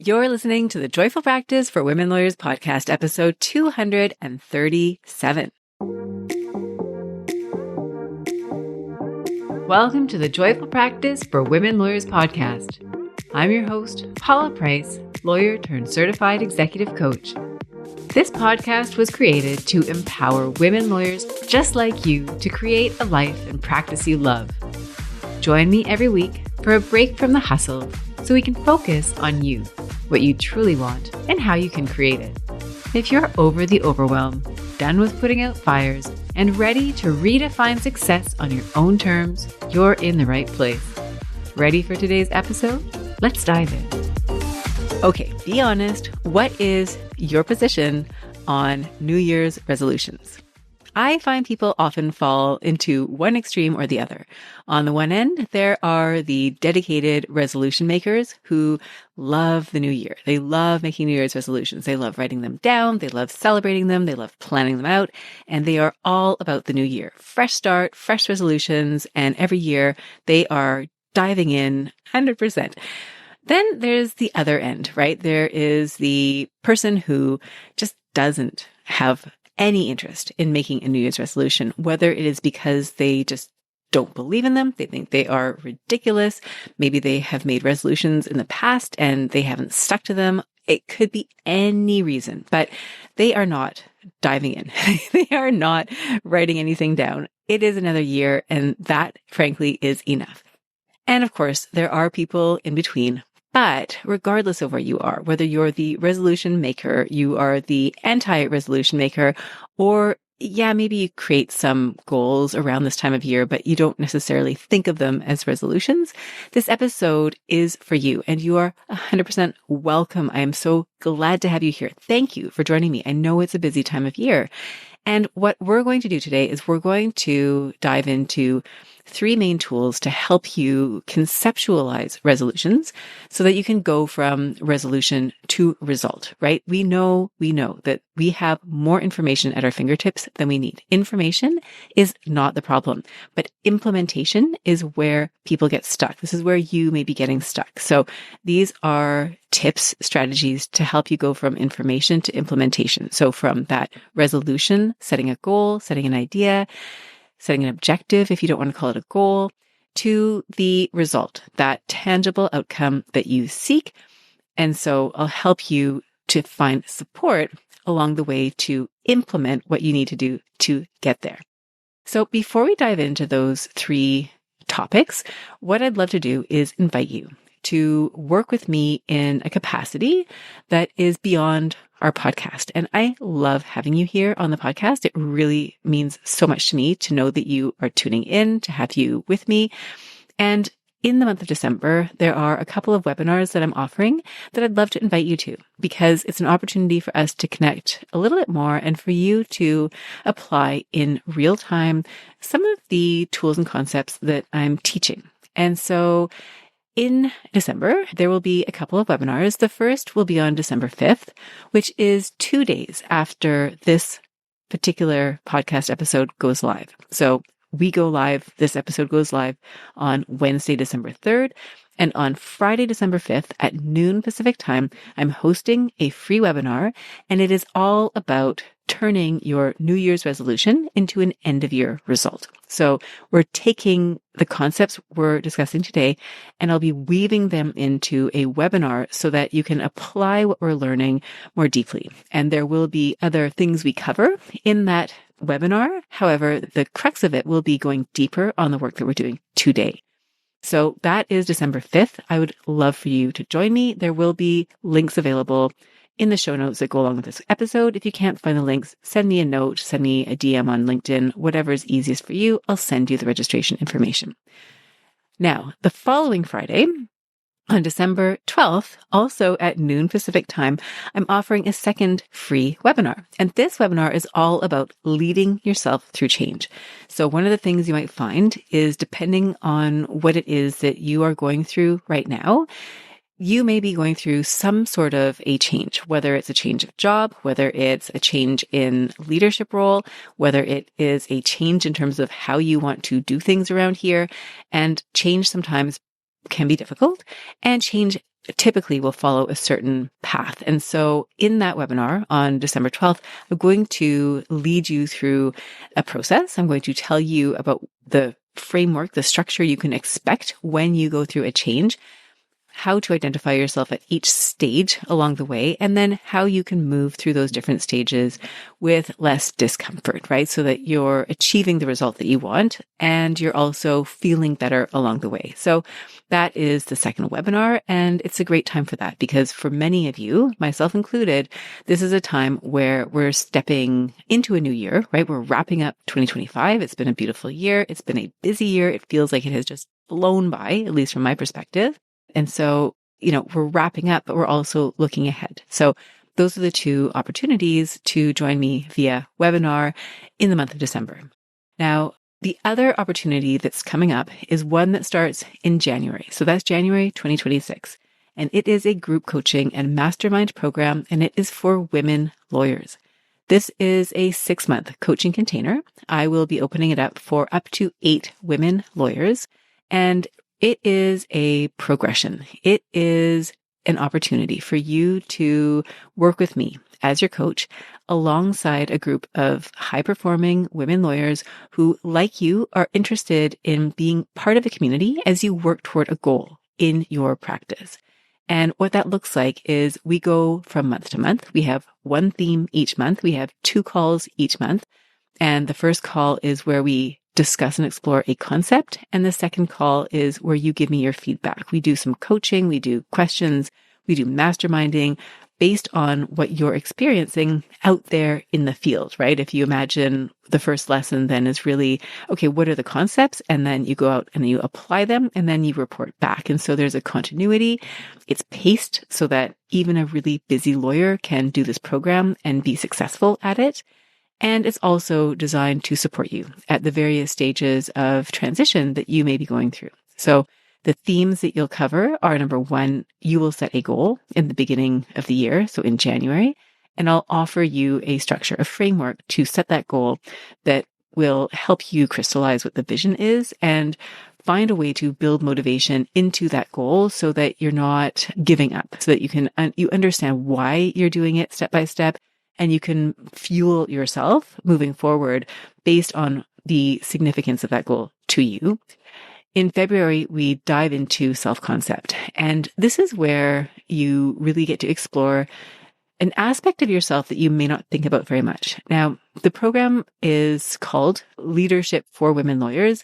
You're listening to the Joyful Practice for Women Lawyers podcast, episode 237. Welcome to the Joyful Practice for Women Lawyers podcast. I'm your host, Paula Price, lawyer turned certified executive coach. This podcast was created to empower women lawyers just like you to create a life and practice you love. Join me every week for a break from the hustle so we can focus on you, what you truly want, and how you can create it. If you're over the overwhelm, done with putting out fires, and ready to redefine success on your own terms, you're in the right place. Ready for today's episode? Let's dive in. Okay, be honest. What is your position on New Year's resolutions? I find people often fall into one extreme or the other. On the one end, there are the dedicated resolution makers who love the new year. They love making New Year's resolutions. They love writing them down. They love celebrating them. They love planning them out. And they are all about the new year. Fresh start, fresh resolutions. And every year they are diving in 100%. Then there's the other end, right? There is the person who just doesn't have any interest in making a New Year's resolution, whether it is because they just don't believe in them, they think they are ridiculous, maybe they have made resolutions in the past and they haven't stuck to them. It could be any reason, but they are not diving in. They are not writing anything down. It is another year, and that, frankly, is enough. And of course, there are people in between. But regardless of where you are, whether you're the resolution maker, you are the anti-resolution maker, or maybe you create some goals around this time of year, but you don't necessarily think of them as resolutions, this episode is for you, and you are 100% welcome. I am so glad to have you here. Thank you for joining me. I know it's a busy time of year. And what we're going to do today is we're going to dive into 3 main tools to help you conceptualize resolutions so that you can go from resolution to result, right? We know that we have more information at our fingertips than we need. Information is not the problem, but implementation is where people get stuck. This is where you may be getting stuck. So these are tips, strategies to help you go from information to implementation. So from that resolution, setting a goal, setting an idea, setting an objective, if you don't want to call it a goal, to the result, that tangible outcome that you seek. And so I'll help you to find support along the way to implement what you need to do to get there. So before we dive into those 3 topics, what I'd love to do is invite you to work with me in a capacity that is beyond our podcast. And I love having you here on the podcast. It really means so much to me to know that you are tuning in, to have you with me. And in the month of December, there are a couple of webinars that I'm offering that I'd love to invite you to, because it's an opportunity for us to connect a little bit more and for you to apply in real time some of the tools and concepts that I'm teaching. And so in December, there will be a couple of webinars. The first will be on December 5th, which is 2 days after this particular podcast episode goes live. So we go live, this episode goes live on Wednesday, December 3rd. And on Friday, December 5th at noon Pacific time, I'm hosting a free webinar, and it is all about turning your New Year's resolution into an end of year result. So we're taking the concepts we're discussing today, and I'll be weaving them into a webinar so that you can apply what we're learning more deeply. And there will be other things we cover in that webinar. However, the crux of it will be going deeper on the work that we're doing today. So that is December 5th. I would love for you to join me. There will be links available in the show notes that go along with this episode. If you can't find the links, send me a note, send me a DM on LinkedIn, whatever is easiest for you. I'll send you the registration information. Now, the following Friday, on December 12th, also at noon Pacific time, I'm offering a second free webinar. And this webinar is all about leading yourself through change. So one of the things you might find is, depending on what it is that you are going through right now, you may be going through some sort of a change, whether it's a change of job, whether it's a change in leadership role, whether it is a change in terms of how you want to do things around here. And change sometimes can be difficult, and change typically will follow a certain path. And so in that webinar on December 12th, I'm going to lead you through a process. I'm going to tell you about the framework, the structure you can expect when you go through a change, how to identify yourself at each stage along the way, and then how you can move through those different stages with less discomfort, right? So that you're achieving the result that you want and you're also feeling better along the way. So that is the second webinar, and it's a great time for that because for many of you, myself included, this is a time where we're stepping into a new year, right? We're wrapping up 2025. It's been a beautiful year. It's been a busy year. It feels like it has just flown by, at least from my perspective. And so, we're wrapping up, but we're also looking ahead. So those are the two opportunities to join me via webinar in the month of December. Now, the other opportunity that's coming up is one that starts in January. So that's January 2026. And it is a group coaching and mastermind program, and it is for women lawyers. This is a 6-month coaching container. I will be opening it up for up to 8 women lawyers. And it is a progression. It is an opportunity for you to work with me as your coach alongside a group of high-performing women lawyers who, like you, are interested in being part of a community as you work toward a goal in your practice. And what that looks like is we go from month to month. We have one theme each month. We have 2 calls each month. And the first call is where we discuss and explore a concept. And the second call is where you give me your feedback. We do some coaching, we do questions, we do masterminding based on what you're experiencing out there in the field, right? If you imagine the first lesson then is really, okay, what are the concepts? And then you go out and you apply them and then you report back. And so there's a continuity. It's paced so that even a really busy lawyer can do this program and be successful at it. And it's also designed to support you at the various stages of transition that you may be going through. So the themes that you'll cover are, number 1, you will set a goal in the beginning of the year, so in January, and I'll offer you a structure, a framework to set that goal that will help you crystallize what the vision is and find a way to build motivation into that goal so that you're not giving up, so that you understand why you're doing it step by step. And you can fuel yourself moving forward based on the significance of that goal to you. In February, we dive into self-concept. And this is where you really get to explore an aspect of yourself that you may not think about very much. Now, the program is called Leadership for Women Lawyers.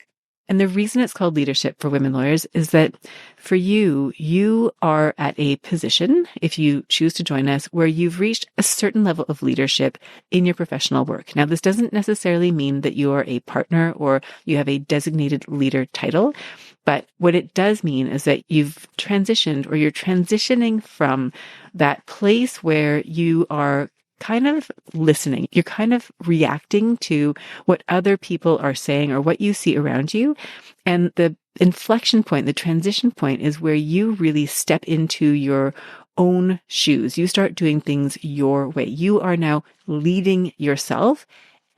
And the reason it's called Leadership for Women Lawyers is that for you are at a position, if you choose to join us, where you've reached a certain level of leadership in your professional work. Now, this doesn't necessarily mean that you are a partner or you have a designated leader title, but what it does mean is that you've transitioned or you're transitioning from that place where you are kind of listening. You're kind of reacting to what other people are saying or what you see around you. And the inflection point, the transition point is where you really step into your own shoes. You start doing things your way. You are now leading yourself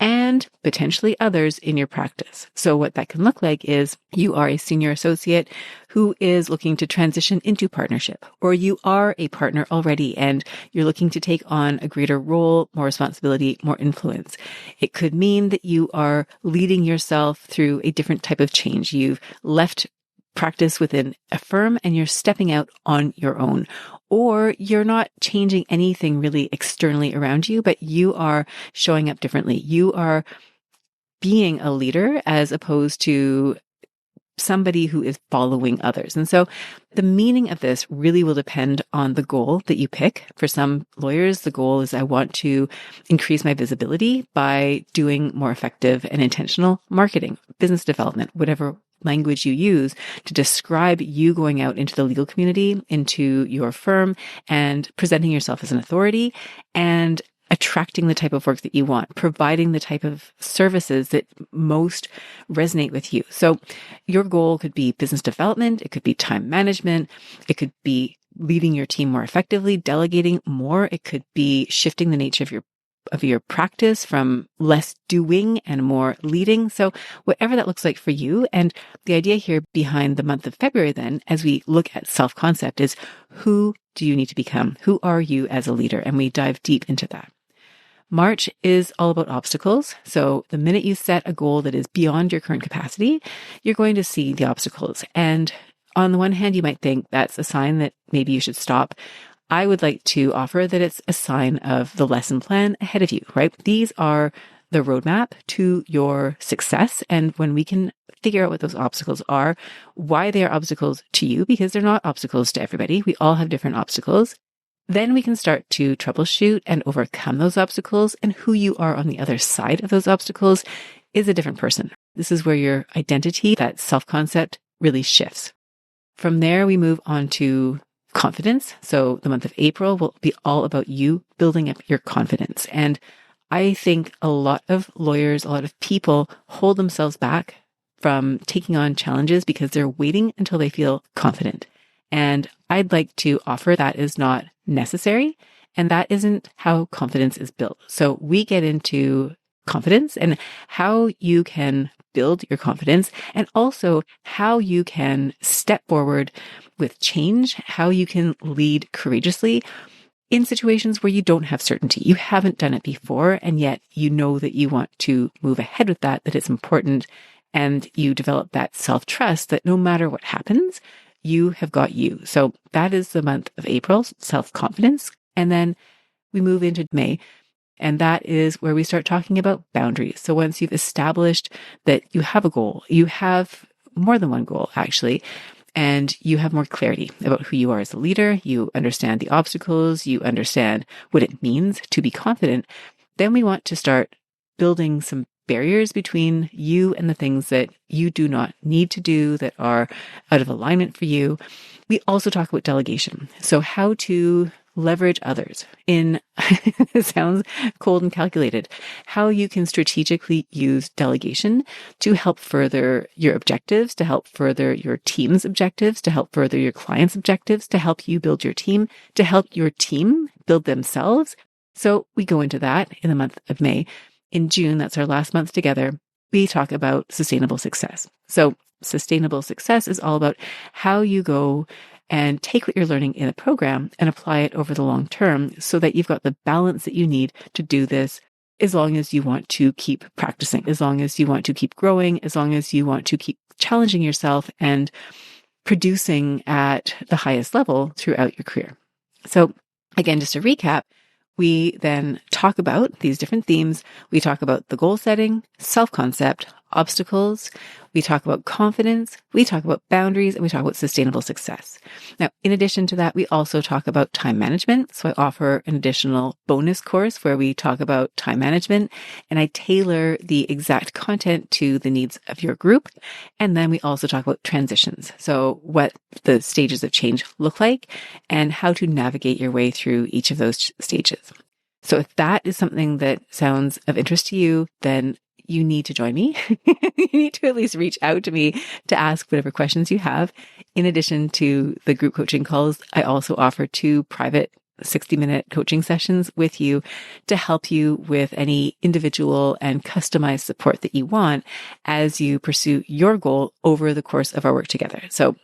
and potentially others in your practice. So what that can look like is you are a senior associate who is looking to transition into partnership, or you are a partner already and you're looking to take on a greater role, more responsibility, more influence. It could mean that you are leading yourself through a different type of change. You've left practice within a firm and you're stepping out on your own. Or you're not changing anything really externally around you, but you are showing up differently. You are being a leader as opposed to somebody who is following others. And so the meaning of this really will depend on the goal that you pick. For some lawyers, the goal is I want to increase my visibility by doing more effective and intentional marketing, business development, whatever language you use to describe you going out into the legal community, into your firm, and presenting yourself as an authority and attracting the type of work that you want, providing the type of services that most resonate with you. So your goal could be business development. It could be time management. It could be leading your team more effectively, delegating more. It could be shifting the nature of your of your practice from less doing and more leading. So whatever that looks like for you. And the idea here behind the month of February then, as we look at self-concept, is who do you need to become? Who are you as a leader? And we dive deep into that. March is all about obstacles. So the minute you set a goal that is beyond your current capacity, you're going to see the obstacles. And on the one hand, you might think that's a sign that maybe you should stop. I would like to offer that it's a sign of the lesson plan ahead of you, right? These are the roadmap to your success. And when we can figure out what those obstacles are, why they are obstacles to you, because they're not obstacles to everybody. We all have different obstacles. Then we can start to troubleshoot and overcome those obstacles, and who you are on the other side of those obstacles is a different person. This is where your identity, that self-concept, really shifts. From there, we move on to confidence. So the month of April will be all about you building up your confidence. And I think a lot of lawyers, a lot of people hold themselves back from taking on challenges because they're waiting until they feel confident. And I'd like to offer that is not necessary. And that isn't how confidence is built. So we get into confidence and how you can build your confidence, and also how you can step forward with change, how you can lead courageously in situations where you don't have certainty. You haven't done it before, and yet you know that you want to move ahead with that it's important, and you develop that self-trust that no matter what happens, you have got you. So that is the month of April, self-confidence. And then we move into May, and that is where we start talking about boundaries. So once you've established that you have a goal, you have more than one goal actually, and you have more clarity about who you are as a leader, you understand the obstacles, you understand what it means to be confident, then we want to start building some barriers between you and the things that you do not need to do, that are out of alignment for you. We also talk about delegation. So how to leverage others in, it sounds cold and calculated, how you can strategically use delegation to help further your objectives, to help further your team's objectives, to help further your client's objectives, to help you build your team, to help your team build themselves. So we go into that in the month of May. In June, that's our last month together, we talk about sustainable success. So sustainable success is all about how you go and take what you're learning in a program and apply it over the long term so that you've got the balance that you need to do this, as long as you want to keep practicing, as long as you want to keep growing, as long as you want to keep challenging yourself and producing at the highest level throughout your career. So again, just to recap, we then talk about these different themes. We talk about the goal setting, self-concept, obstacles. We talk about confidence. We talk about boundaries, and we talk about sustainable success. Now, in addition to that, we also talk about time management. So I offer an additional bonus course where we talk about time management, and I tailor the exact content to the needs of your group. And then we also talk about transitions. So what the stages of change look like and how to navigate your way through each of those stages. So if that is something that sounds of interest to you, then you need to join me. You need to at least reach out to me to ask whatever questions you have. In addition to the group coaching calls, I also offer 2 private 60-minute coaching sessions with you to help you with any individual and customized support that you want as you pursue your goal over the course of our work together. So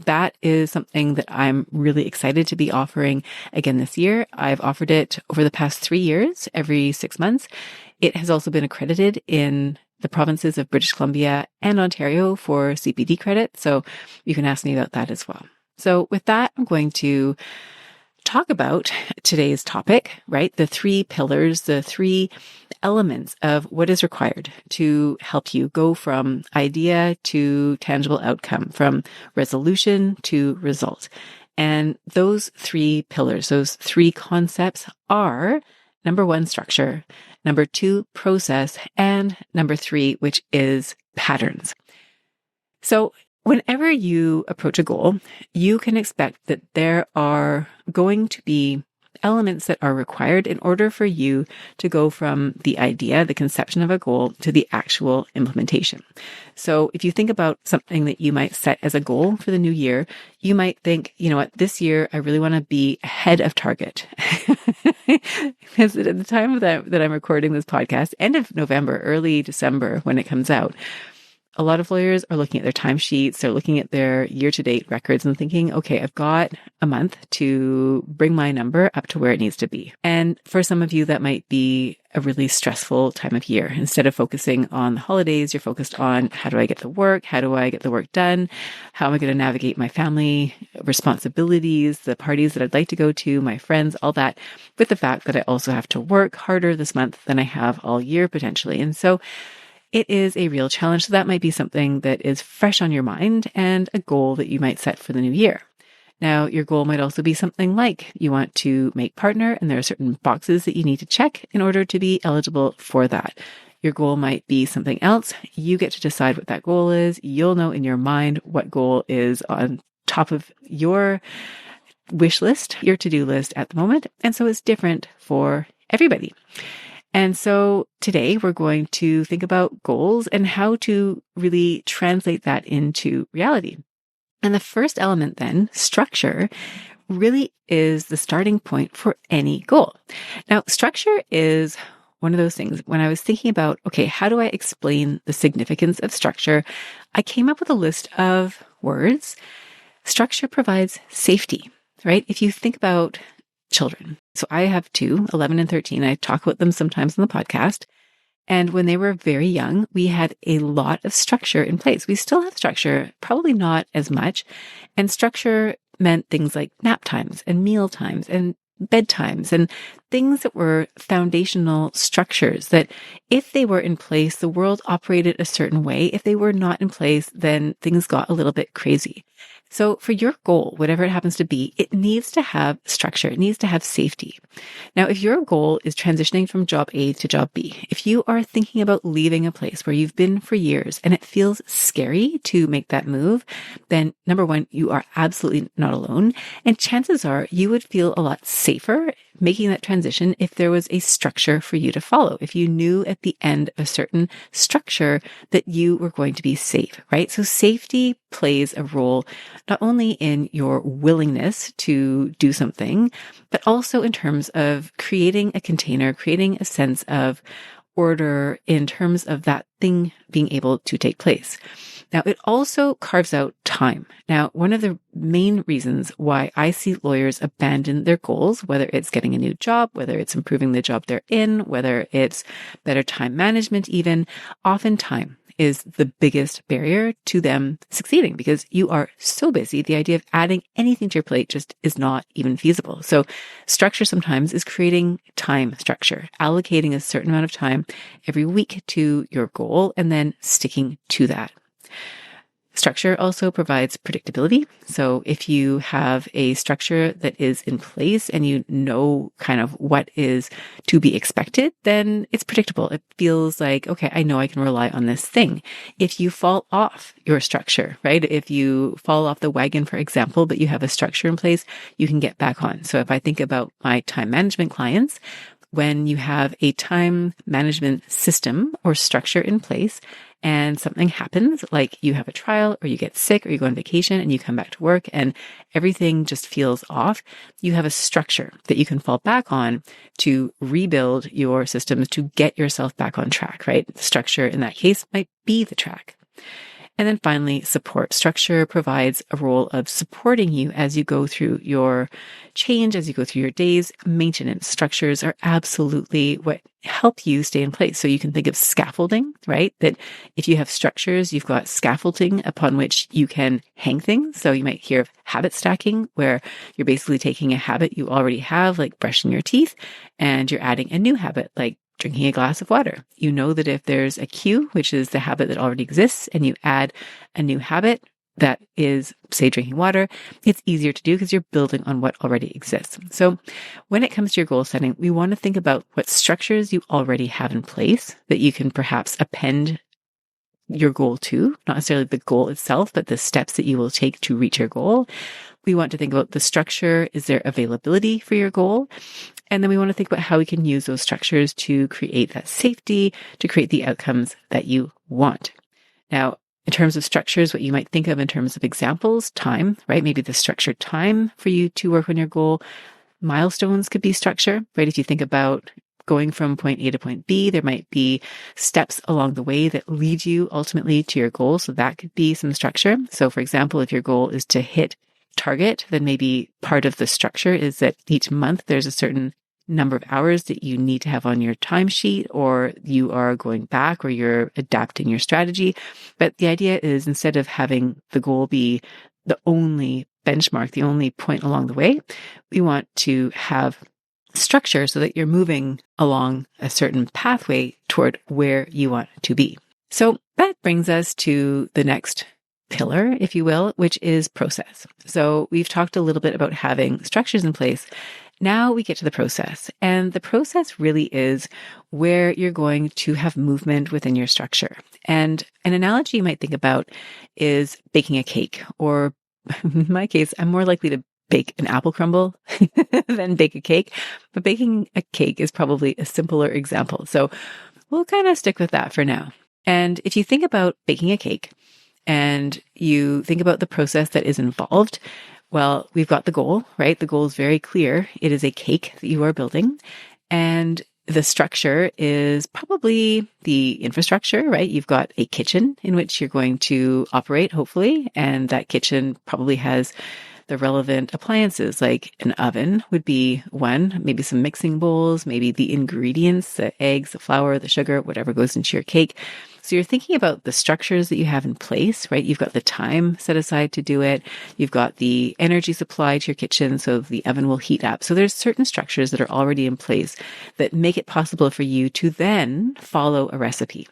that is something that I'm really excited to be offering again this year. I've offered it over the past 3 years, every 6 months. It has also been accredited in the provinces of British Columbia and Ontario for CPD credit. So you can ask me about that as well. So with that, I'm going to talk about today's topic, right? The 3 pillars, the 3 elements of what is required to help you go from idea to tangible outcome, from resolution to result. And those 3 pillars, those 3 concepts are number 1, structure, number 2, process, and number 3, which is patterns. So whenever you approach a goal, you can expect that there are going to be elements that are required in order for you to go from the idea, the conception of a goal, to the actual implementation. So if you think about something that you might set as a goal for the new year, you might think, you know what, this year I really want to be ahead of target. Because at the time that I'm recording this podcast, end of November, early December when it comes out, a lot of lawyers are looking at their timesheets, they're looking at their year-to-date records and thinking, okay, I've got a month to bring my number up to where it needs to be. And for some of you, that might be a really stressful time of year. Instead of focusing on the holidays, you're focused on how do I get to work? How do I get the work done? How am I going to navigate my family responsibilities, the parties that I'd like to go to, my friends, all that, with the fact that I also have to work harder this month than I have all year potentially. And so it is a real challenge. So that might be something that is fresh on your mind and a goal that you might set for the new year. Now, your goal might also be something like you want to make partner, and there are certain boxes that you need to check in order to be eligible for that. Your goal might be something else. You get to decide what that goal is. You'll know in your mind what goal is on top of your wish list, your to-do list at the moment. And so it's different for everybody. And so today we're going to think about goals and how to really translate that into reality. And the first element then, structure, really is the starting point for any goal. Now, structure is one of those things. When I was thinking about, okay, how do I explain the significance of structure? I came up with a list of words. Structure provides safety, right? If you think about children. So I have two, 11 and 13. I talk about them sometimes on the podcast. And when they were very young, we had a lot of structure in place. We still have structure, probably not as much. And structure meant things like nap times and meal times and bedtimes and things that were foundational structures that if they were in place, the world operated a certain way. If they were not in place, then things got a little bit crazy. So for your goal, whatever it happens to be, it needs to have structure. It needs to have safety. Now, if your goal is transitioning from job A to job B, if you are thinking about leaving a place where you've been for years and it feels scary to make that move, then number one, you are absolutely not alone. And chances are you would feel a lot safer making that transition if there was a structure for you to follow, if you knew at the end of a certain structure that you were going to be safe, right? So safety plays a role not only in your willingness to do something, but also in terms of creating a container, creating a sense of order in terms of that thing being able to take place. Now, it also carves out time. Now, one of the main reasons why I see lawyers abandon their goals, whether it's getting a new job, whether it's improving the job they're in, whether it's better time management even, often time is the biggest barrier to them succeeding because you are so busy. The idea of adding anything to your plate just is not even feasible. So structure sometimes is creating time structure, allocating a certain amount of time every week to your goal and then sticking to that. Structure also provides predictability. So if you have a structure that is in place and you know kind of what is to be expected, then it's predictable. It feels like, okay, I know I can rely on this thing. If you fall off your structure, right? If you fall off the wagon, for example, but you have a structure in place, you can get back on. So if I think about my time management clients, when you have a time management system or structure in place and something happens, like you have a trial or you get sick or you go on vacation and you come back to work and everything just feels off, you have a structure that you can fall back on to rebuild your systems to get yourself back on track, right? The structure in that case might be the track. And then finally, support. Structure provides a role of supporting you as you go through your change, as you go through your days. Maintenance structures are absolutely what help you stay in place. So you can think of scaffolding, right? That if you have structures, you've got scaffolding upon which you can hang things. So you might hear of habit stacking, where you're basically taking a habit you already have, like brushing your teeth, and you're adding a new habit, like drinking a glass of water. You know that if there's a cue, which is the habit that already exists, and you add a new habit that is, say, drinking water, it's easier to do because you're building on what already exists. So when it comes to your goal setting, we want to think about what structures you already have in place that you can perhaps append your goal to, not necessarily the goal itself, but the steps that you will take to reach your goal. we want to think about the structure. Is there availability for your goal? And then we want to think about how we can use those structures to create that safety, to create the outcomes that you want. Now, in terms of structures, what you might think of in terms of examples, time, right? Maybe the structured time for you to work on your goal. Milestones could be structure, right? If you think about going from point A to point B, there might be steps along the way that lead you ultimately to your goal. So that could be some structure. So for example, if your goal is to hit target, then maybe part of the structure is that each month there's a certain number of hours that you need to have on your timesheet, or you are going back, or you're adapting your strategy. But the idea is, instead of having the goal be the only benchmark, the only point along the way, we want to have structure so that you're moving along a certain pathway toward where you want to be. So that brings us to the next pillar, if you will, which is process. So we've talked a little bit about having structures in place. Now we get to the process, and the process really is where you're going to have movement within your structure. And an analogy you might think about is baking a cake, or in my case, I'm more likely to bake an apple crumble than bake a cake, but baking a cake is probably a simpler example. So we'll kind of stick with that for now. And if you think about baking a cake and you think about the process that is involved, well, we've got the goal, right? The goal is very clear. It is a cake that you are building. And the structure is probably the infrastructure, right? You've got a kitchen in which you're going to operate, hopefully. And that kitchen probably has the relevant appliances, like an oven would be one, maybe some mixing bowls, maybe the ingredients, the eggs, the flour, the sugar, whatever goes into your cake. So you're thinking about the structures that you have in place, right? You've got the time set aside to do it. You've got the energy supply to your kitchen, so the oven will heat up. So there's certain structures that are already in place that make it possible for you to then follow a recipe.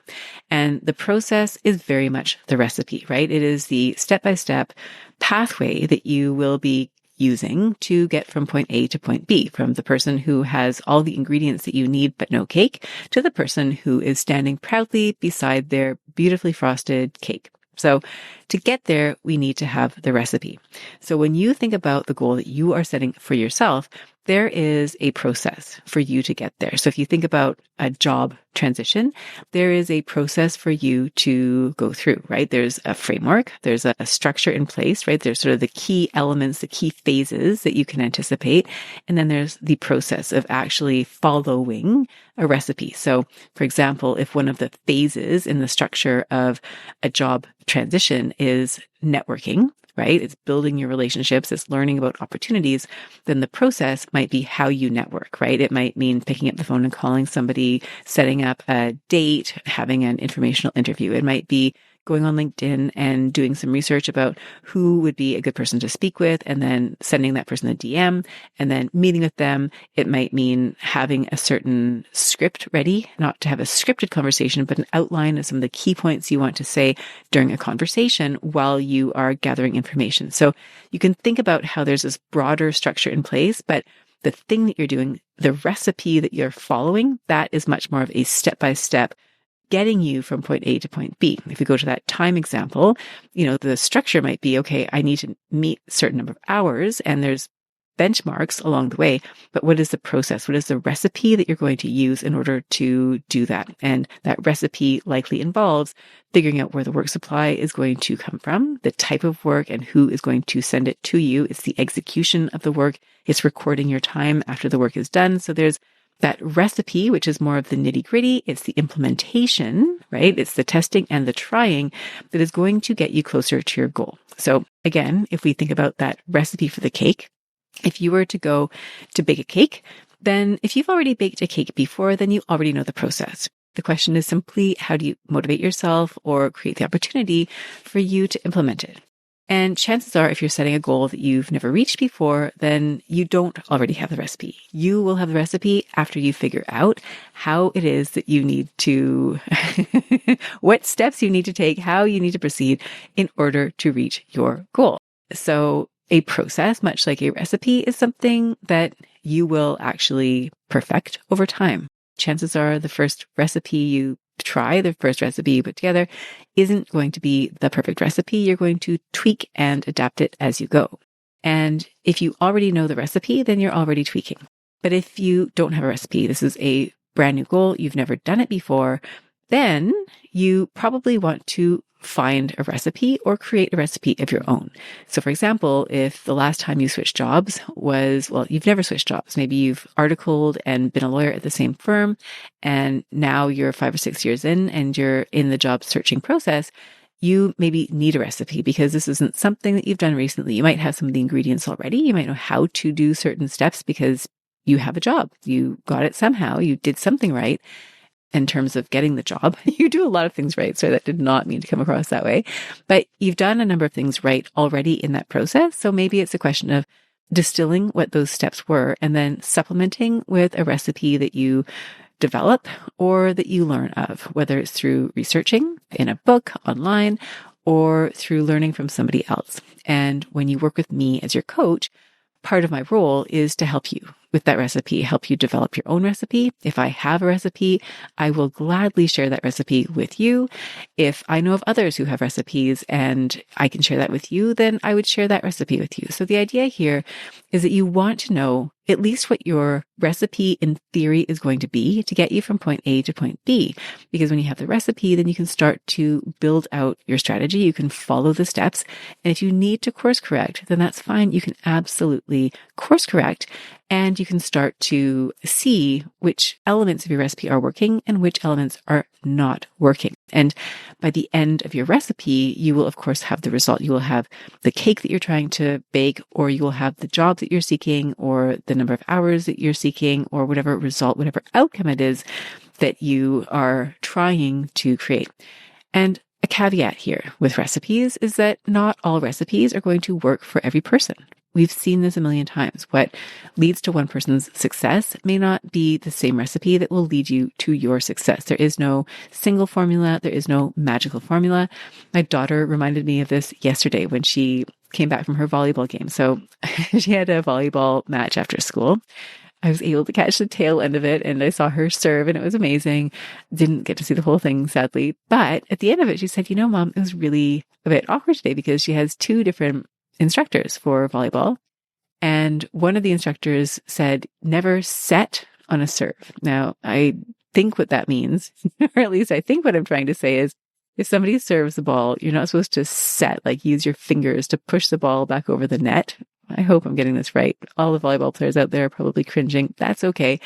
And the process is very much the recipe, right? It is the step-by-step pathway that you will be using to get from point A to point B, from the person who has all the ingredients that you need but no cake to the person who is standing proudly beside their beautifully frosted cake. So to get there, we need to have the recipe. So when you think about the goal that you are setting for yourself, there is a process for you to get there. So if you think about a job transition, there is a process for you to go through, right? There's a framework, there's a structure in place, right? There's sort of the key elements, the key phases that you can anticipate. And then there's the process of actually following a recipe. So for example, if one of the phases in the structure of a job transition is networking, right? It's building your relationships, it's learning about opportunities, then the process might be how you network, right? It might mean picking up the phone and calling somebody, setting up a date, having an informational interview. It might be going on LinkedIn and doing some research about who would be a good person to speak with, and then sending that person a DM and then meeting with them. It might mean having a certain script ready, not to have a scripted conversation, but an outline of some of the key points you want to say during a conversation while you are gathering information. So you can think about how there's this broader structure in place, but the thing that you're doing, the recipe that you're following, that is much more of a step-by-step getting you from point A to point B. If we go to that time example, the structure might be, okay, I need to meet a certain number of hours, and there's benchmarks along the way, but what is the process? What is the recipe that you're going to use in order to do that? And that recipe likely involves figuring out where the work supply is going to come from, the type of work, and who is going to send it to you. It's the execution of the work. It's recording your time after the work is done. So there's that recipe, which is more of the nitty gritty. It's the implementation, right? It's the testing and the trying that is going to get you closer to your goal. So again, if we think about that recipe for the cake, if you were to go to bake a cake, then if you've already baked a cake before, then you already know the process. The question is simply, how do you motivate yourself or create the opportunity for you to implement it? And chances are, if you're setting a goal that you've never reached before, then you don't already have the recipe. You will have the recipe after you figure out how it is that you need to, what steps you need to take, how you need to proceed in order to reach your goal. So a process, much like a recipe, is something that you will actually perfect over time. Chances are the first recipe you try, the first recipe you put together, isn't going to be the perfect recipe. You're going to tweak and adapt it as you go. And if you already know the recipe, then you're already tweaking. But if you don't have a recipe, this is a brand new goal, you've never done it before, then you probably want to find a recipe or create a recipe of your own. So for example, if the last time you switched jobs was, well, you've never switched jobs. Maybe you've articled and been a lawyer at the same firm, and now you're 5 or 6 years in and you're in the job searching process. You maybe need a recipe because this isn't something that you've done recently. You might have some of the ingredients already. You might know how to do certain steps because you have a job. You got it somehow. You did something right in terms of getting the job. You do a lot of things right. So that did not mean to come across that way. But you've done a number of things right already in that process. So maybe it's a question of distilling what those steps were and then supplementing with a recipe that you develop or that you learn of, whether it's through researching in a book, online, or through learning from somebody else. And when you work with me as your coach, part of my role is to help you with that recipe, help you develop your own recipe. If I have a recipe, I will gladly share that recipe with you. If I know of others who have recipes and I can share that with you, then I would share that recipe with you. So the idea here is that you want to know at least what your recipe in theory is going to be to get you from point A to point B. Because when you have the recipe, then you can start to build out your strategy. You can follow the steps. And if you need to course correct, then that's fine. You can absolutely course correct. And you can start to see which elements of your recipe are working and which elements are not working. And by the end of your recipe, you will, of course, have the result. You will have the cake that you're trying to bake, or you will have the job that you're seeking, or the number of hours that you're seeking, or whatever result, whatever outcome it is that you are trying to create. And a caveat here with recipes is that not all recipes are going to work for every person. We've seen this a million times. What leads to one person's success may not be the same recipe that will lead you to your success. There is no single formula. There is no magical formula. My daughter reminded me of this yesterday when she came back from her volleyball game. So she had a volleyball match after school. I was able to catch the tail end of it and I saw her serve and it was amazing. Didn't get to see the whole thing, sadly. But at the end of it, she said, Mom, it was really a bit awkward today because she has 2 different instructors for volleyball. And one of the instructors said, never set on a serve. Now, I think what that means, or at least I think what I'm trying to say is, if somebody serves the ball, you're not supposed to set, like use your fingers to push the ball back over the net. I hope I'm getting this right. All the volleyball players out there are probably cringing. That's okay.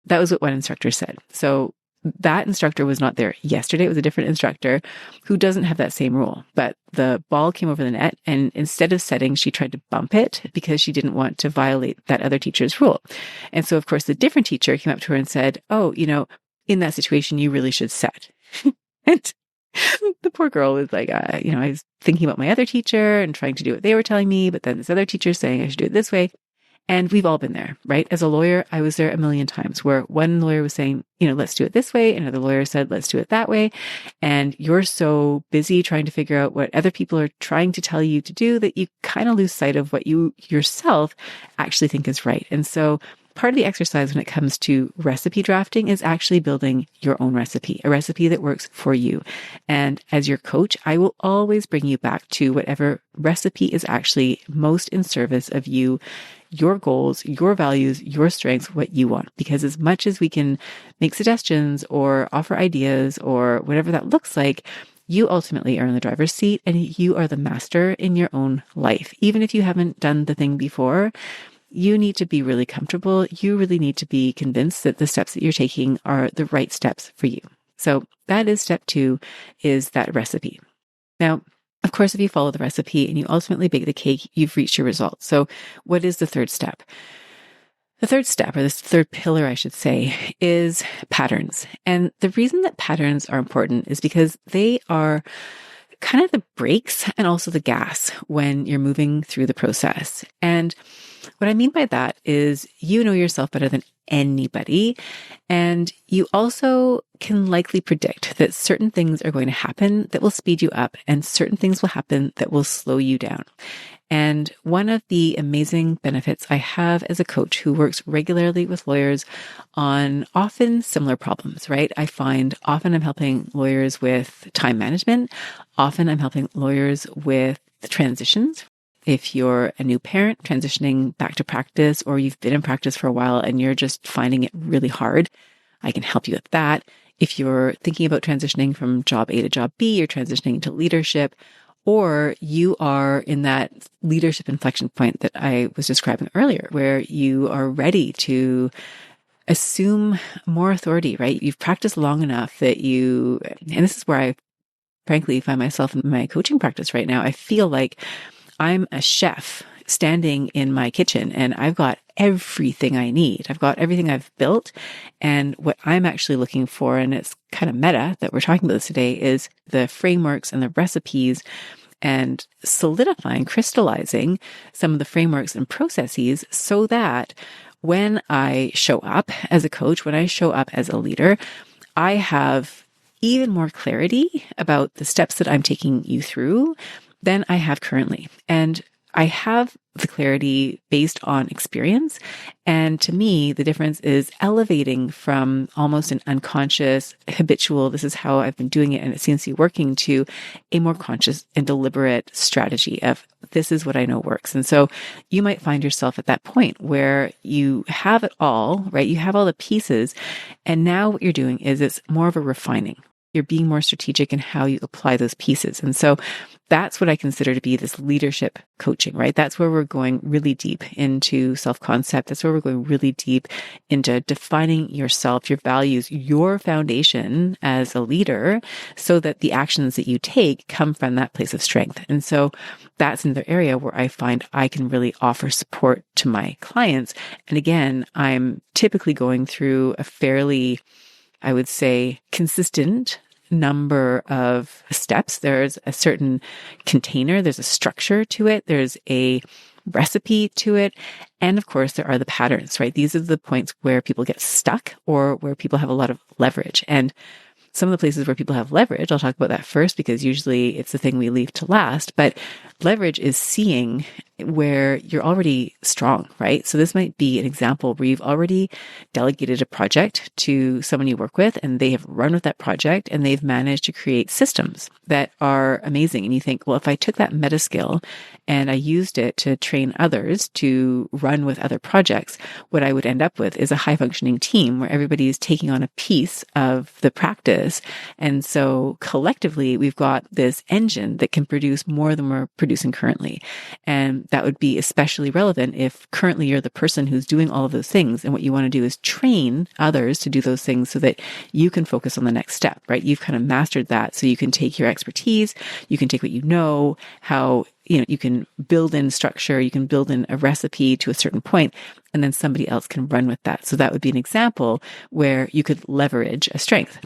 That was what one instructor said. So that instructor was not there yesterday. It was a different instructor who doesn't have that same rule. But the ball came over the net, and instead of setting, she tried to bump it because she didn't want to violate that other teacher's rule. And so, of course, the different teacher came up to her and said, oh, in that situation, you really should set. And the poor girl was like, I was thinking about my other teacher and trying to do what they were telling me, but then this other teacher saying I should do it this way. And we've all been there, right? As a lawyer, I was there a million times where one lawyer was saying, let's do it this way. And another lawyer said, let's do it that way. And you're so busy trying to figure out what other people are trying to tell you to do that you kind of lose sight of what you yourself actually think is right. And so part of the exercise when it comes to recipe drafting is actually building your own recipe, a recipe that works for you. And as your coach, I will always bring you back to whatever recipe is actually most in service of you, your goals, your values, your strengths, what you want. Because as much as we can make suggestions or offer ideas or whatever that looks like, you ultimately are in the driver's seat and you are the master in your own life. Even if you haven't done the thing before, you need to be really comfortable. You really need to be convinced that the steps that you're taking are the right steps for you. So that is step 2, is that recipe. Now, of course, if you follow the recipe and you ultimately bake the cake, you've reached your result. So what is the third step? The third step, or this third pillar, I should say, is patterns. And the reason that patterns are important is because they are kind of the brakes and also the gas when you're moving through the process. And what I mean by that is you know yourself better than anybody. And you also can likely predict that certain things are going to happen that will speed you up and certain things will happen that will slow you down. And one of the amazing benefits I have as a coach who works regularly with lawyers on often similar problems, right? I find often I'm helping lawyers with time management. Often I'm helping lawyers with the transitions If you're a new parent transitioning back to practice, or you've been in practice for a while and you're just finding it really hard, I can help you with that. If you're thinking about transitioning from job A to job B, you're transitioning to leadership, or you are in that leadership inflection point that I was describing earlier, where you are ready to assume more authority, right? You've practiced long enough that and this is where I frankly find myself in my coaching practice right now. I feel like I'm a chef standing in my kitchen and I've got everything I need. I've got everything I've built. And what I'm actually looking for, and it's kind of meta that we're talking about this today, is the frameworks and the recipes and solidifying, crystallizing some of the frameworks and processes so that when I show up as a coach, when I show up as a leader, I have even more clarity about the steps that I'm taking you through than I have currently. And I have the clarity based on experience. And to me, the difference is elevating from almost an unconscious, habitual, this is how I've been doing it and it seems to be working, to a more conscious and deliberate strategy of this is what I know works. And so you might find yourself at that point where you have it all, right? You have all the pieces. And now what you're doing is it's more of a refining. You're being more strategic in how you apply those pieces. And so that's what I consider to be this leadership coaching, right? That's where we're going really deep into self-concept. That's where we're going really deep into defining yourself, your values, your foundation as a leader, so that the actions that you take come from that place of strength. And so that's another area where I find I can really offer support to my clients. And again, I'm typically going through a fairly, I would say, consistent number of steps. There's a certain container, there's a structure to it, there's a recipe to it. And of course, there are the patterns, right? These are the points where people get stuck or where people have a lot of leverage. And some of the places where people have leverage, I'll talk about that first because usually it's the thing we leave to last, but leverage is seeing where you're already strong, right? So this might be an example where you've already delegated a project to someone you work with and they have run with that project and they've managed to create systems that are amazing. And you think, well, if I took that meta skill and I used it to train others to run with other projects, what I would end up with is a high functioning team where everybody is taking on a piece of the practice. And so collectively, we've got this engine that can produce more than we're producing currently. And that would be especially relevant if currently you're the person who's doing all of those things. And what you want to do is train others to do those things so that you can focus on the next step, right? You've kind of mastered that. So you can take your expertise, you can take what you know, how, you can build in structure, you can build in a recipe to a certain point, and then somebody else can run with that. So that would be an example where you could leverage a strength.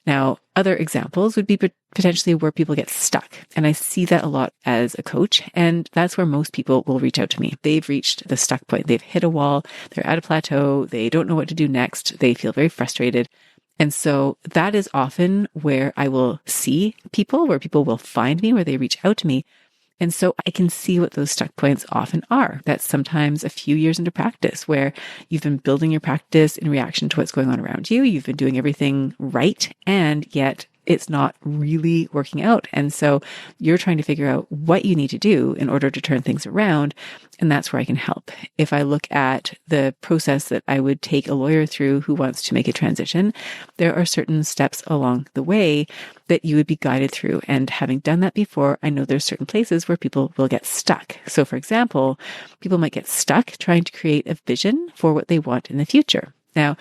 Now, other examples would be potentially where people get stuck. And I see that a lot as a coach. And that's where most people will reach out to me. They've reached the stuck point. They've hit a wall. They're at a plateau. They don't know what to do next. They feel very frustrated. And so that is often where I will see people, where people will find me, where they reach out to me. And so I can see what those stuck points often are. That's sometimes a few years into practice where you've been building your practice in reaction to what's going on around you. You've been doing everything right, and yet it's not really working out. And so you're trying to figure out what you need to do in order to turn things around. And that's where I can help. If I look at the process that I would take a lawyer through who wants to make a transition, there are certain steps along the way that you would be guided through. And having done that before, I know there's certain places where people will get stuck. So for example, people might get stuck trying to create a vision for what they want in the future. Now,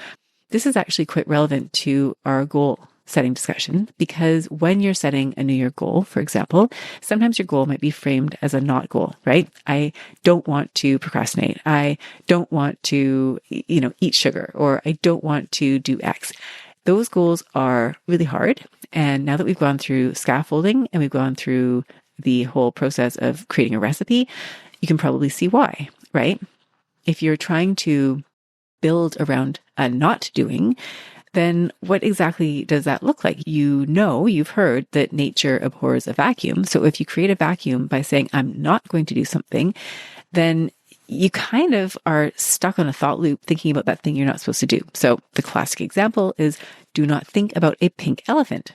this is actually quite relevant to our goal setting discussion, because when you're setting a New Year goal, for example, sometimes your goal might be framed as a not goal, right? I don't want to procrastinate. I don't want to, eat sugar, or I don't want to do X. Those goals are really hard. And now that we've gone through scaffolding and we've gone through the whole process of creating a recipe, you can probably see why, right? If you're trying to build around a not doing, then what exactly does that look like? You've heard that nature abhors a vacuum. So if you create a vacuum by saying, I'm not going to do something, then you kind of are stuck on a thought loop thinking about that thing you're not supposed to do. So the classic example is, do not think about a pink elephant.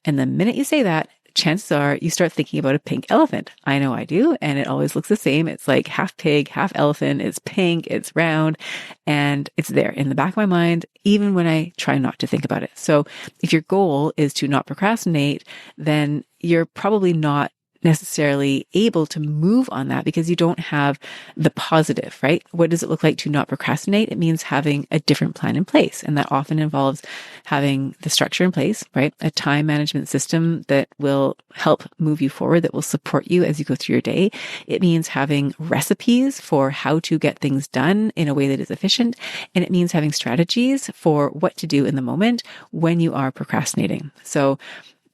And the minute you say that, chances are you start thinking about a pink elephant. I know I do. And it always looks the same. It's like half pig, half elephant. It's pink, it's round, and it's there in the back of my mind, even when I try not to think about it. So if your goal is to not procrastinate, then you're probably not necessarily able to move on that because you don't have the positive, right? What does it look like to not procrastinate? It means having a different plan in place. And that often involves having the structure in place, right? A time management system that will help move you forward, that will support you as you go through your day. It means having recipes for how to get things done in a way that is efficient. And it means having strategies for what to do in the moment when you are procrastinating. So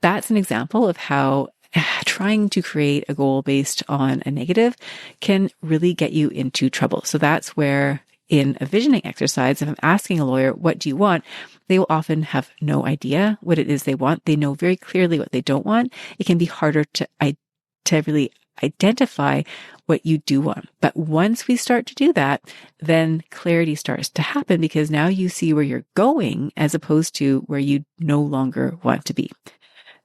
that's an example of how trying to create a goal based on a negative can really get you into trouble. So that's where in a visioning exercise, if I'm asking a lawyer, what do you want? They will often have no idea what it is they want. They know very clearly what they don't want. It can be harder to really identify what you do want. But once we start to do that, then clarity starts to happen because now you see where you're going as opposed to where you no longer want to be.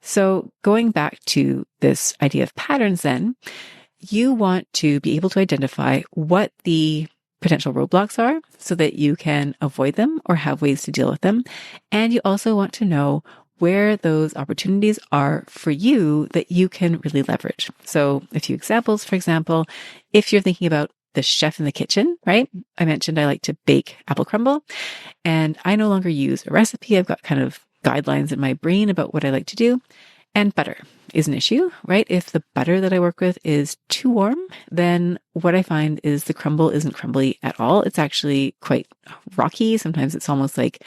So going back to this idea of patterns, then you want to be able to identify what the potential roadblocks are so that you can avoid them or have ways to deal with them. And you also want to know where those opportunities are for you that you can really leverage. So a few examples, for example, if you're thinking about the chef in the kitchen, right? I mentioned I like to bake apple crumble and I no longer use a recipe. I've got kind of guidelines in my brain about what I like to do. And butter is an issue, right? If the butter that I work with is too warm, then what I find is the crumble isn't crumbly at all. It's actually quite rocky. Sometimes it's almost like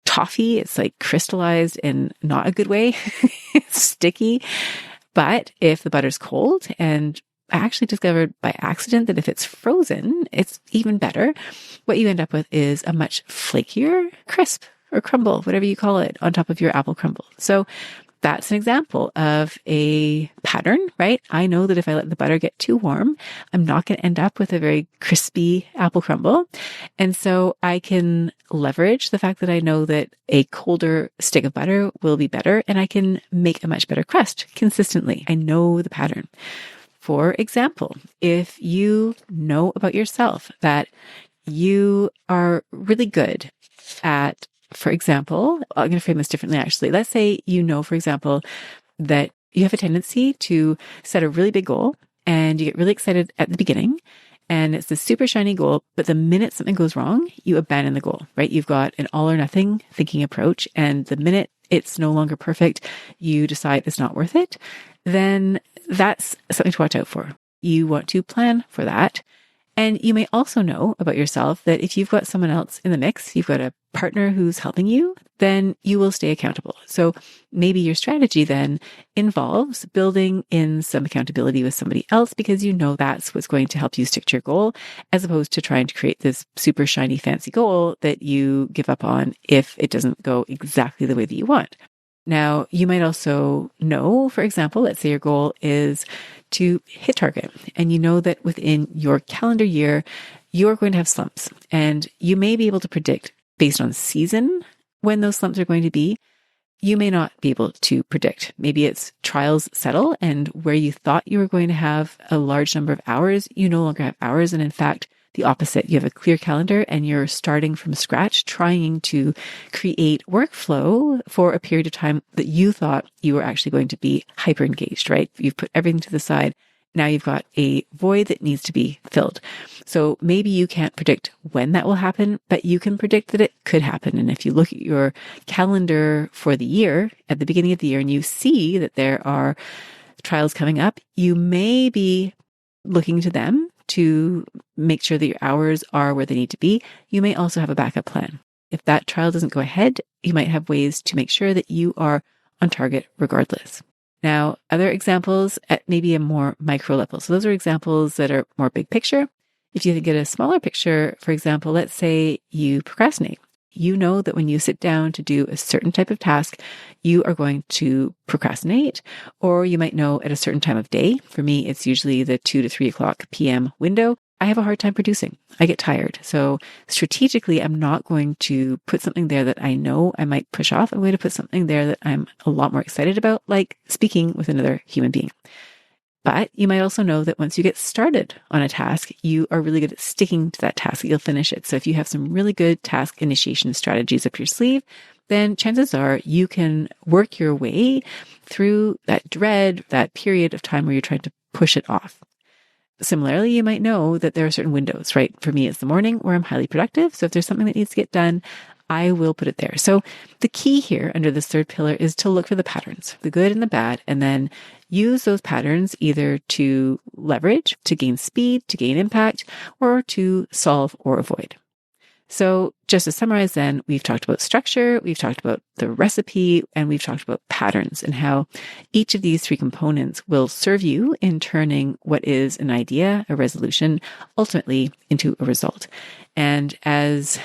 toffee. It's like crystallized in not a good way. It's sticky. But if the butter's cold, and I actually discovered by accident that if it's frozen, it's even better. What you end up with is a much flakier crisp or crumble, whatever you call it, on top of your apple crumble. So that's an example of a pattern, right? I know that if I let the butter get too warm, I'm not going to end up with a very crispy apple crumble. And so I can leverage the fact that I know that a colder stick of butter will be better and I can make a much better crust consistently. I know the pattern. For example, if you know about yourself that you are really good at, for example, I'm going to frame this differently actually. Let's say you know, for example, that you have a tendency to set a really big goal and you get really excited at the beginning and it's this super shiny goal, but the minute something goes wrong, you abandon the goal, right? You've got an all or nothing thinking approach and the minute it's no longer perfect, you decide it's not worth it, then that's something to watch out for. You want to plan for that. And you may also know about yourself that if you've got someone else in the mix, you've got a partner who's helping you, then you will stay accountable. So maybe your strategy then involves building in some accountability with somebody else because you know that's what's going to help you stick to your goal, as opposed to trying to create this super shiny, fancy goal that you give up on if it doesn't go exactly the way that you want. Now, you might also know, for example, let's say your goal is to hit target and you know that within your calendar year, you're going to have slumps and you may be able to predict based on season when those slumps are going to be. You may not be able to predict. Maybe it's trials settle and where you thought you were going to have a large number of hours, you no longer have hours. And in fact, the opposite. You have a clear calendar and you're starting from scratch, trying to create workflow for a period of time that you thought you were actually going to be hyper engaged, right? You've put everything to the side. Now you've got a void that needs to be filled. So maybe you can't predict when that will happen, but you can predict that it could happen. And if you look at your calendar for the year, at the beginning of the year, and you see that there are trials coming up, you may be looking to them to make sure that your hours are where they need to be. You may also have a backup plan. If that trial doesn't go ahead, you might have ways to make sure that you are on target regardless. Now, other examples at maybe a more micro level. So those are examples that are more big picture. If you think at a smaller picture, for example, let's say you procrastinate. You know that when you sit down to do a certain type of task, you are going to procrastinate, or you might know at a certain time of day. For me, it's usually the 2 to 3 o'clock p.m. window. I have a hard time producing. I get tired. So strategically, I'm not going to put something there that I know I might push off. I'm going to put something there that I'm a lot more excited about, like speaking with another human being. But you might also know that once you get started on a task, you are really good at sticking to that task. You'll finish it. So if you have some really good task initiation strategies up your sleeve, then chances are you can work your way through that dread, that period of time where you're trying to push it off. Similarly, you might know that there are certain windows, right? For me, it's the morning where I'm highly productive. So if there's something that needs to get done, I will put it there. So the key here under this third pillar is to look for the patterns, the good and the bad, and then use those patterns either to leverage, to gain speed, to gain impact, or to solve or avoid. So just to summarize then, we've talked about structure, we've talked about the recipe, and we've talked about patterns and how each of these three components will serve you in turning what is an idea, a resolution, ultimately into a result. And as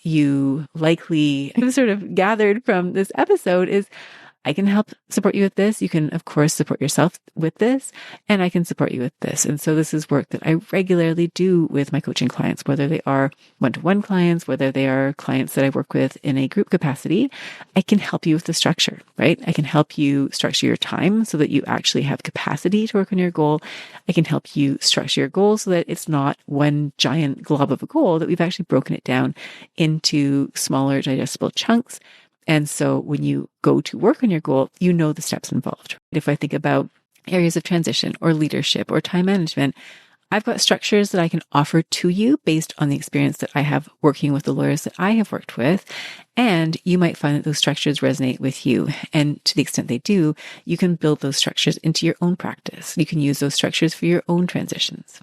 you likely have sort of gathered from this episode is I can help support you with this. You can, of course, support yourself with this, and I can support you with this. And so this is work that I regularly do with my coaching clients, whether they are one-to-one clients, whether they are clients that I work with in a group capacity. I can help you with the structure, right? I can help you structure your time so that you actually have capacity to work on your goal. I can help you structure your goal so that it's not one giant glob of a goal, that we've actually broken it down into smaller digestible chunks. And so when you go to work on your goal, you know the steps involved. If I think about areas of transition or leadership or time management, I've got structures that I can offer to you based on the experience that I have working with the lawyers that I have worked with. And you might find that those structures resonate with you. And to the extent they do, you can build those structures into your own practice. You can use those structures for your own transitions.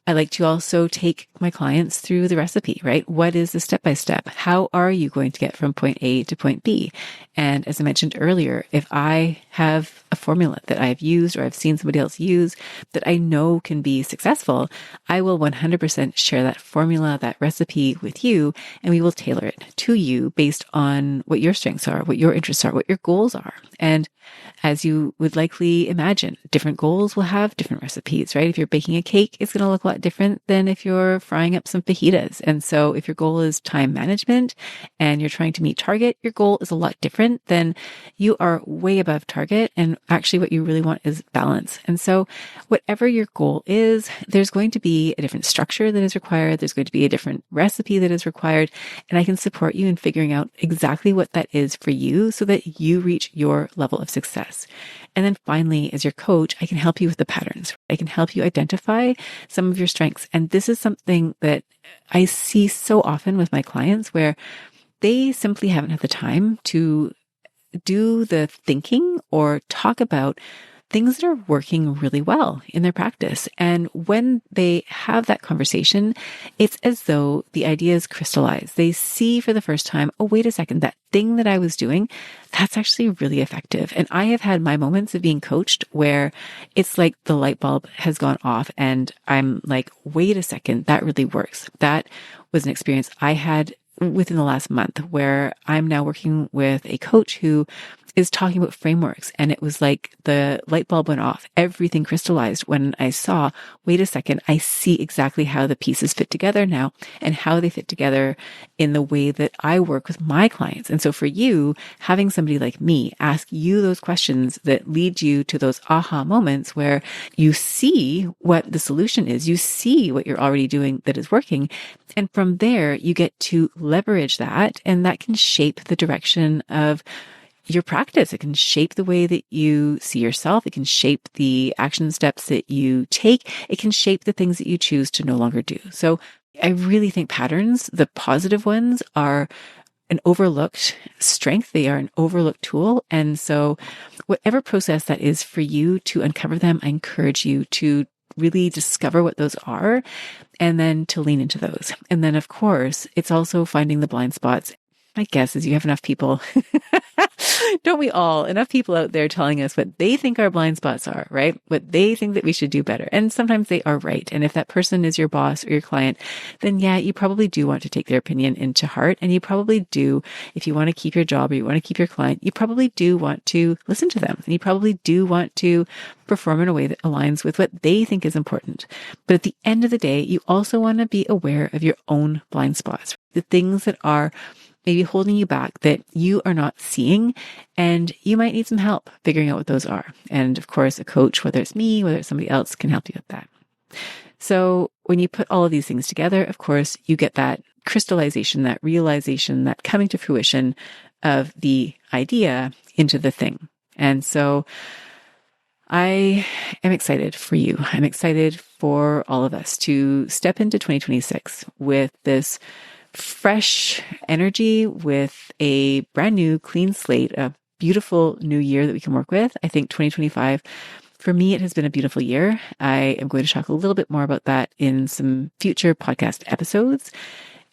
I like to also take my clients through the recipe, right? What is the step-by-step? How are you going to get from point A to point B? And as I mentioned earlier, if I have a formula that I have used or I've seen somebody else use that I know can be successful, I will 100% share that formula, that recipe with you, and we will tailor it to you based on what your strengths are, what your interests are, what your goals are. And as you would likely imagine, different goals will have different recipes, right? If you're baking a cake, it's going to look a lot different than if you're frying up some fajitas. And so if your goal is time management and you're trying to meet target, your goal is a lot different than you are way above target. And actually what you really want is balance. And so whatever your goal is, there's going to be a different structure that is required. There's going to be a different recipe that is required. And I can support you in figuring out exactly what that is for you so that you reach your level of success. And then finally, as your coach, I can help you with the patterns. I can help you identify some of your strengths. And this is something that I see so often with my clients where they simply haven't had the time to do the thinking or talk about things that are working really well in their practice. And when they have that conversation, it's as though the ideas crystallize. They see for the first time, oh, wait a second, that thing that I was doing, that's actually really effective. And I have had my moments of being coached where it's like the light bulb has gone off and I'm like, wait a second, that really works. That was an experience I had within the last month where I'm now working with a coach who is talking about frameworks. And it was like the light bulb went off. Everything crystallized when I saw, wait a second, I see exactly how the pieces fit together now and how they fit together in the way that I work with my clients. And so for you, having somebody like me ask you those questions that lead you to those aha moments where you see what the solution is, you see what you're already doing that is working. And from there, you get to leverage that, and that can shape the direction of your practice. It can shape the way that you see yourself. It can shape the action steps that you take. It can shape the things that you choose to no longer do. So I really think patterns, the positive ones, are an overlooked strength. They are an overlooked tool. And so whatever process that is for you to uncover them, I encourage you to really discover what those are and then to lean into those. And then, of course, it's also finding the blind spots. My guess is you have enough people Don't we all? Enough people out there telling us what they think our blind spots are, right? What they think that we should do better. And sometimes they are right. And if that person is your boss or your client, then yeah, you probably do want to take their opinion into heart. And you probably do, if you want to keep your job or you want to keep your client, you probably do want to listen to them. And you probably do want to perform in a way that aligns with what they think is important. But at the end of the day, you also want to be aware of your own blind spots, the things that are maybe holding you back that you are not seeing, and you might need some help figuring out what those are. And of course, a coach, whether it's me, whether it's somebody else, can help you with that. So when you put all of these things together, of course, you get that crystallization, that realization, that coming to fruition of the idea into the thing. And so I am excited for you. I'm excited for all of us to step into 2026 with this fresh energy, with a brand new clean slate, a beautiful new year that we can work with. I think 2025, for me, it has been a beautiful year. I am going to talk a little bit more about that in some future podcast episodes.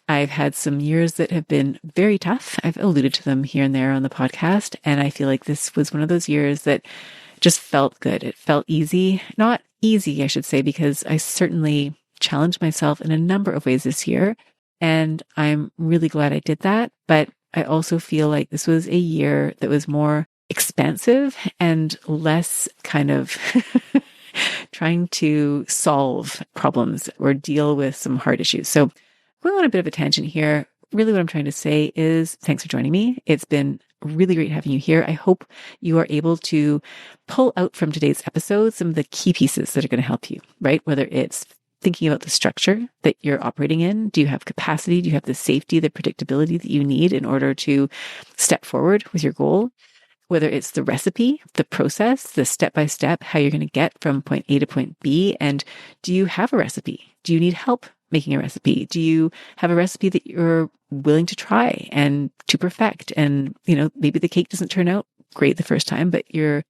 I've had some years that have been very tough. I've alluded to them here and there on the podcast. And I feel like this was one of those years that just felt good. It felt easy. Not easy, I should say, because I certainly challenged myself in a number of ways this year. And I'm really glad I did that. But I also feel like this was a year that was more expansive and less kind of trying to solve problems or deal with some hard issues. So going on a bit of a tangent here, really what I'm trying to say is thanks for joining me. It's been really great having you here. I hope you are able to pull out from today's episode some of the key pieces that are going to help you, right? Whether it's thinking about the structure that you're operating in. Do you have capacity? Do you have the safety, the predictability that you need in order to step forward with your goal? Whether it's the recipe, the process, the step-by-step, how you're going to get from point A to point B. And do you have a recipe? Do you need help making a recipe? Do you have a recipe that you're willing to try and to perfect? And, maybe the cake doesn't turn out great the first time, but you're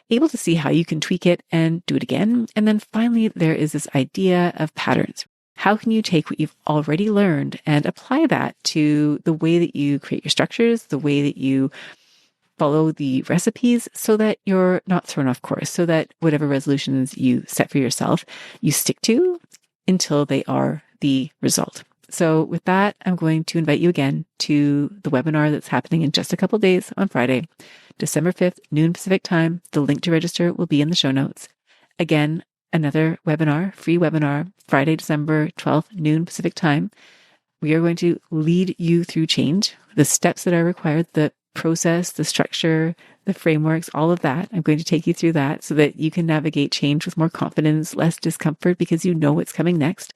able to see how you can tweak it and do it again. And then finally, there is this idea of patterns. How can you take what you've already learned and apply that to the way that you create your structures, the way that you follow the recipes, so that you're not thrown off course, so that whatever resolutions you set for yourself, you stick to until they are the result. So with that, I'm going to invite you again to the webinar that's happening in just a couple of days on Friday, December 5th, noon Pacific time. The link to register will be in the show notes. Again, another webinar, free webinar, Friday, December 12th, noon Pacific time. We are going to lead you through change, the steps that are required, the process, the structure, the frameworks, all of that. I'm going to take you through that so that you can navigate change with more confidence, less discomfort, because you know what's coming next.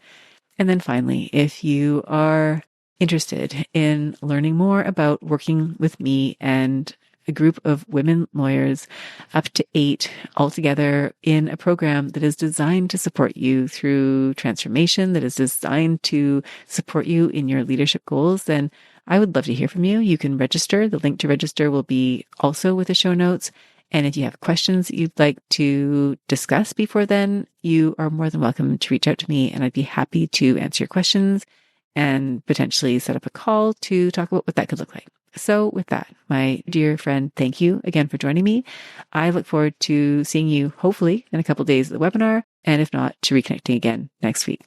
And then finally, if you are interested in learning more about working with me and a group of women lawyers, up to 8 altogether, in a program that is designed to support you through transformation, that is designed to support you in your leadership goals, then I would love to hear from you. You can register. The link to register will be also with the show notes. And if you have questions that you'd like to discuss before then, you are more than welcome to reach out to me, and I'd be happy to answer your questions and potentially set up a call to talk about what that could look like. So with that, my dear friend, thank you again for joining me. I look forward to seeing you hopefully in a couple of days at the webinar, and if not, to reconnecting again next week.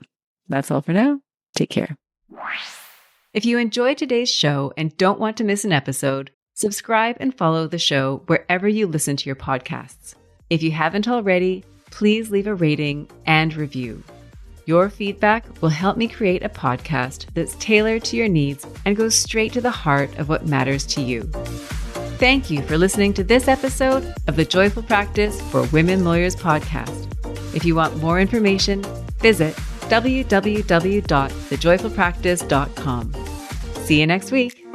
That's all for now. Take care. If you enjoyed today's show and don't want to miss an episode, subscribe and follow the show wherever you listen to your podcasts. If you haven't already, please leave a rating and review. Your feedback will help me create a podcast that's tailored to your needs and goes straight to the heart of what matters to you. Thank you for listening to this episode of the Joyful Practice for Women Lawyers podcast. If you want more information, visit www.thejoyfulpractice.com. See you next week.